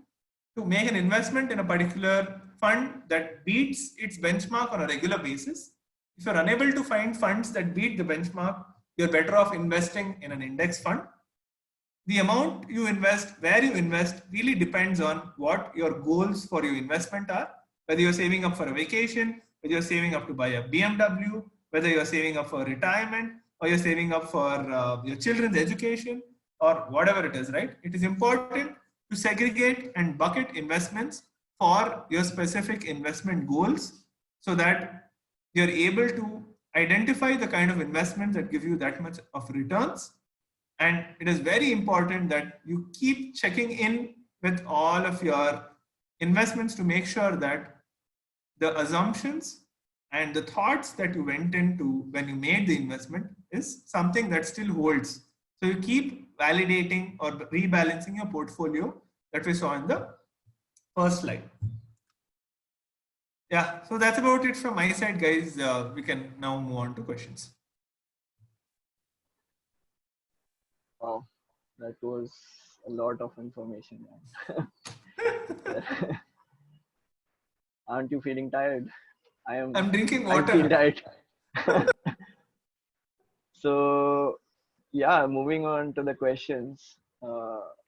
B: to make an investment in a particular fund that beats its benchmark on a regular basis. If you're unable to find funds that beat the benchmark, you're better off investing in an index fund. The amount you invest, where you invest, really depends on what your goals for your investment are. Whether you're saving up for a vacation, whether you're saving up to buy a BMW, whether you're saving up for retirement, or you're saving up for your children's education, or whatever it is, right? It is important to segregate and bucket investments for your specific investment goals, so that you're able to identify the kind of investments that give you that much of returns, And it is very important that you keep checking in with all of your investments to make sure that the assumptions and the thoughts that you went into when you made the investment is something that still holds. So you keep validating or rebalancing your portfolio that we saw in the first slide. Yeah, so that's about it from my side, guys. We can now move on to questions.
A: Wow, that was a lot of information. Aren't you feeling tired?
B: I'm drinking
A: I feel
B: water.
A: tired. So yeah, moving on to the questions.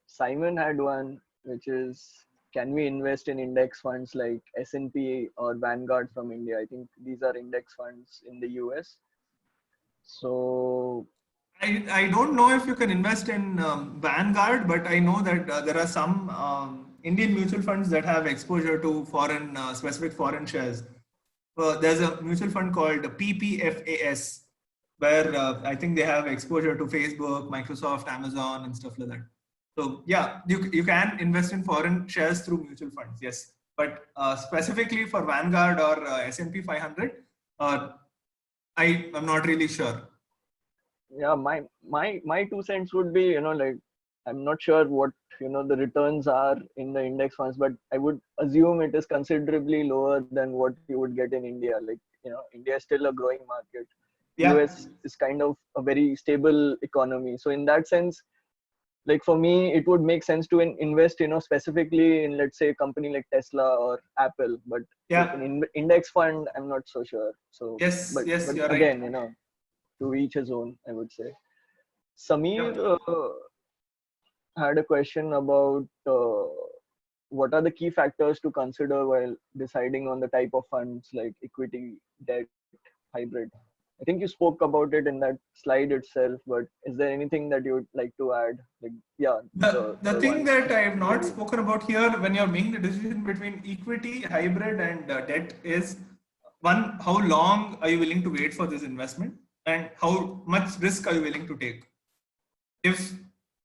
A: Simon had one, which is, can we invest in index funds like S&P or Vanguard from India? I think these are index funds in the US. So
B: I don't know if you can invest in Vanguard, but I know that there are some Indian mutual funds that have exposure to foreign specific foreign shares. There's a mutual fund called PPFAS, where I think they have exposure to Facebook, Microsoft, Amazon, and stuff like that. So yeah, you can invest in foreign shares through mutual funds, yes. But specifically for Vanguard or S&P 500, I'm not really sure.
A: yeah, my 2 cents would be, like, I'm not sure what the returns are in the index funds, but I would assume it is considerably lower than what you would get in India. Like, India is still a growing market.
B: Yeah.
A: US is kind of a very stable economy. So in that sense, like for me, it would make sense to invest, specifically in, let's say, a company like Tesla or Apple. But like
B: Yeah.
A: an index fund, I'm not so sure. So,
B: Yes,
A: but
B: you're right.
A: again, to each his own, I would say. Samir had a question about what are the key factors to consider while deciding on the type of funds like equity, debt, hybrid. I think you spoke about it in that slide itself, but is there anything that you would like to add? Like, yeah,
B: The thing
A: one.
B: that I have not spoken about here when you're making the decision between equity, hybrid, and debt is one, how long are you willing to wait for this investment, and how much risk are you willing to take? If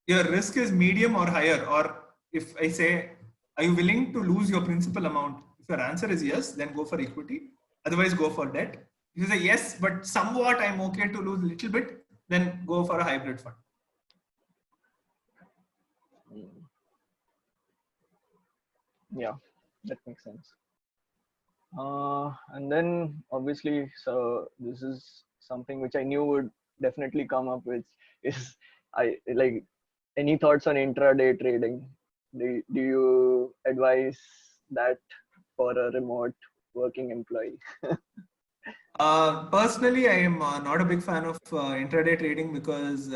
B: your risk is medium or higher, or if I say, are you willing to lose your principal amount? If your answer is yes, then go for equity. Otherwise, go for debt. If you say yes, but somewhat I'm okay to lose a little bit, then go for a hybrid fund.
A: Yeah, that makes sense. And then obviously, so this is something which I knew would definitely come up with is, I like, any thoughts on intraday trading? Do you advise that for a remote working employee?
B: Personally, I am not a big fan of intraday trading because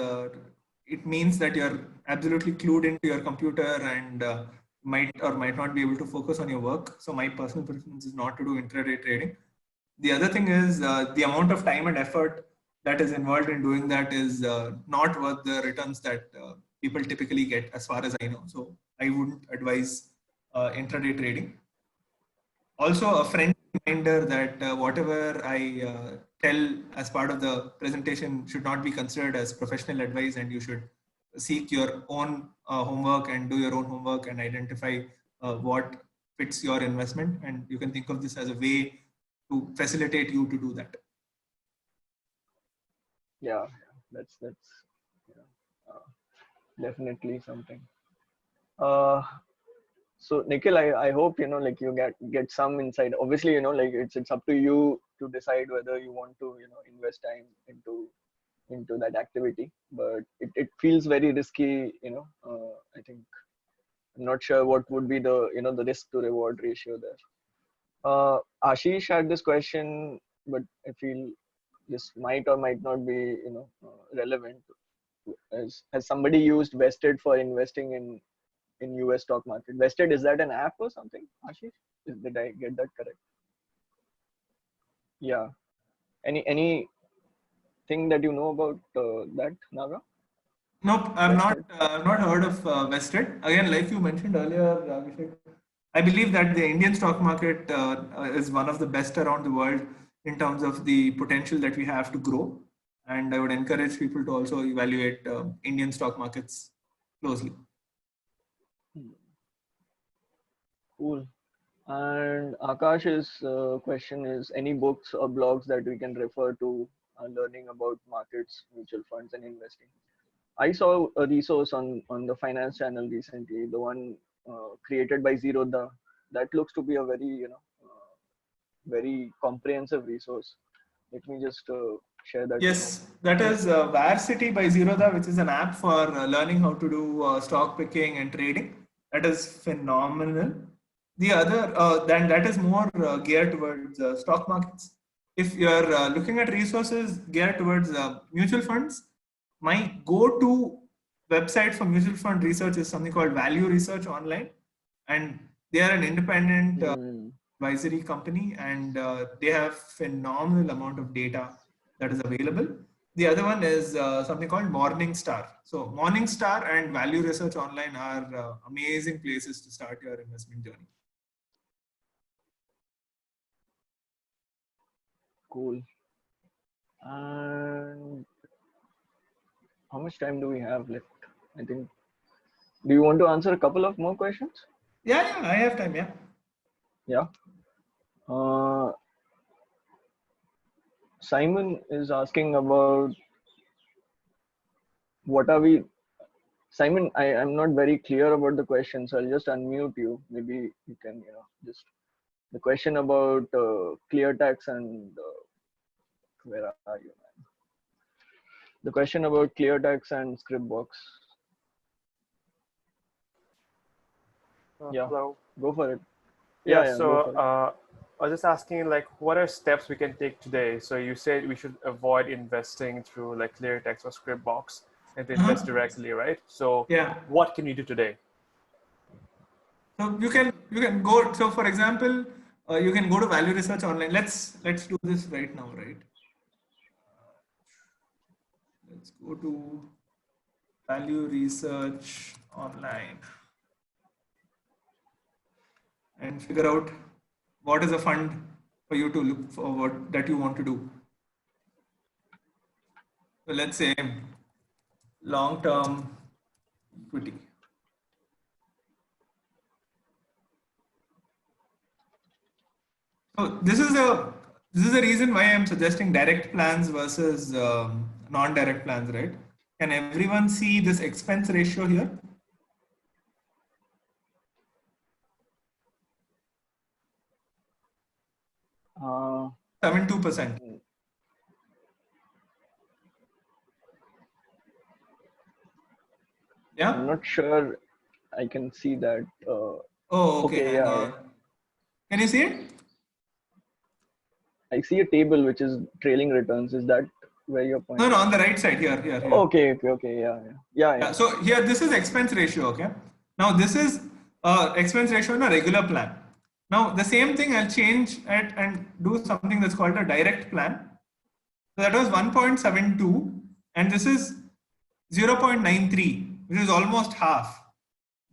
B: it means that you're absolutely clued into your computer and might or might not be able to focus on your work. So my personal preference is not to do intraday trading. The other thing is the amount of time and effort that is involved in doing that is not worth the returns that people typically get, as far as I know. So I wouldn't advise intraday trading. Also, a friendly reminder that whatever I tell as part of the presentation should not be considered as professional advice, and you should seek your own homework and do your own homework and identify what fits your investment. And you can think of this as a way to facilitate you to do that.
A: Yeah, that's definitely something. So Nikhil, I hope like you get some insight. Obviously, like it's up to you to decide whether you want to invest time into that activity. But it feels very risky. I think I'm not sure what would be the the risk to reward ratio there. Ashish had this question, but I feel this might or might not be relevant. Has somebody used Vested for investing in US stock market? Vested, is that an app or something, Ashish? Did I get that correct? Yeah. Any thing that you know about that, Naga?
B: Nope, I've
A: Vested?
B: not heard of Vested. Again, like you mentioned earlier, Abhishek, I believe that the Indian stock market is one of the best around the world in terms of the potential that we have to grow. and I would encourage people to also evaluate Indian stock markets closely.
A: Cool. And Akash's question is, any books or blogs that we can refer to learning about markets, mutual funds, and investing? I saw a resource on the finance channel recently, the one created by Zerodha. That looks to be a very very comprehensive resource. Let me just share that.
B: Yes, that is Varcity by Zerodha, which is an app for learning how to do stock picking and trading. That is phenomenal. The other, then that is more geared towards stock markets. If you're looking at resources geared towards mutual funds, my go-to website for mutual fund research is something called Value Research Online, and they are an independent advisory company, and they have phenomenal amount of data that is available. The other one is something called Morningstar. So Morningstar and Value Research Online are amazing places to start your investment journey.
A: Cool. And how much time do we have left? I think. Do you want to answer a couple of more questions?
B: Yeah, I have time. Yeah.
A: Yeah. Simon is asking about what are we. Simon, I'm not very clear about the question, so I'll just unmute you. Maybe you can, just the question about ClearTax and where are you, man? The question about ClearTax and Scriptbox. Yeah.
C: Hello.
A: Go for it.
C: Yeah. So I was just asking, like, what are steps we can take today? So you said we should avoid investing through like ClearText or Scriptbox and to invest directly, right? So
B: yeah,
C: what can you do today?
B: So you can go. So for example, you can go to Value Research Online. Let's do this right now, right? Let's go to Value Research Online and figure out what is a fund for you to look forward that you want to do. So let's say long-term equity. So this is a reason why I'm suggesting direct plans versus non-direct plans, right? Can everyone see this expense ratio here? 72%. Yeah.
A: I'm not sure I can see that.
B: Oh, okay.
A: Yeah.
B: Can you see it?
A: I see a table which is trailing returns. Is that where you're pointing?
B: No, on the right side here.
A: Okay. Yeah.
B: So here, this is expense ratio. Okay. Now this is expense ratio in a regular plan. Now the same thing I'll change it and do something that's called a direct plan. So that was 1.72, and this is 0.93, which is almost half.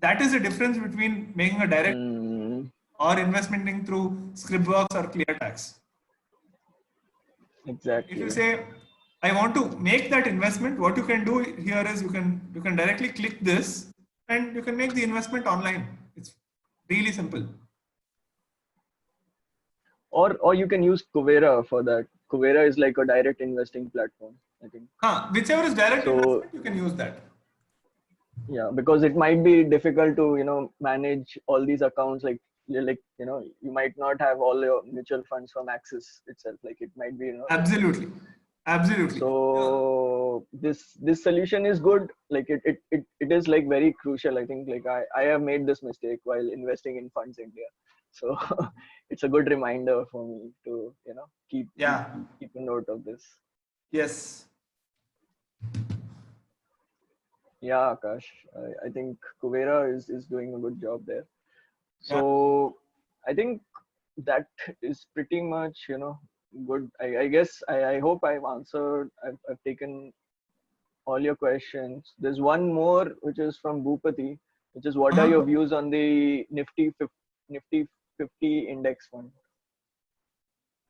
B: That is the difference between making a direct or investing through Scriptbox or ClearTax.
A: Exactly.
B: If you say, I want to make that investment, what you can do here is you can directly click this and you can make the investment online. It's really simple.
A: Or you can use Kuvera for that. Kuvera is like a direct investing platform, I think.
B: Whichever is direct investment, you can use that.
A: Yeah, because it might be difficult to manage all these accounts. Like you might not have all your mutual funds from Axis itself. Like it might be
B: Absolutely.
A: So this solution is good. Like it is like very crucial. I think like I have made this mistake while investing in Funds India. So it's a good reminder for me to keep a note of this.
B: Yes.
A: Yeah, Akash, I think Kuvera is doing a good job there. So I think that is pretty much good. I guess I hope I've answered. I've taken all your questions. There's one more which is from Bhupati, which is what are your views on the Nifty 50 index fund?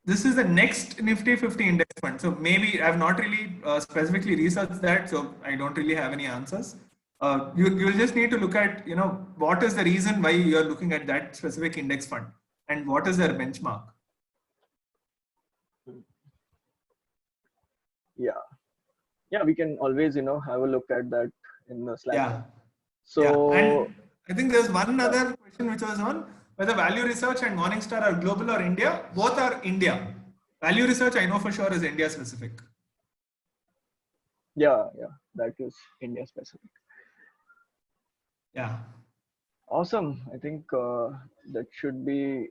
B: this is the next Nifty 50 index fund. So maybe I've not really specifically researched that, so I don't really have any answers. You'll just need to look at, what is the reason why you're looking at that specific index fund and what is their benchmark.
A: Yeah, we can always, have a look at that in the Slack.
B: Yeah.
A: So
B: yeah. And I think there's one other question which was on whether Value Research and Morningstar are global or India. Both are India. Value Research, I know for sure, is India specific.
A: yeah, that is India specific.
B: Yeah.
A: Awesome. I think that should be,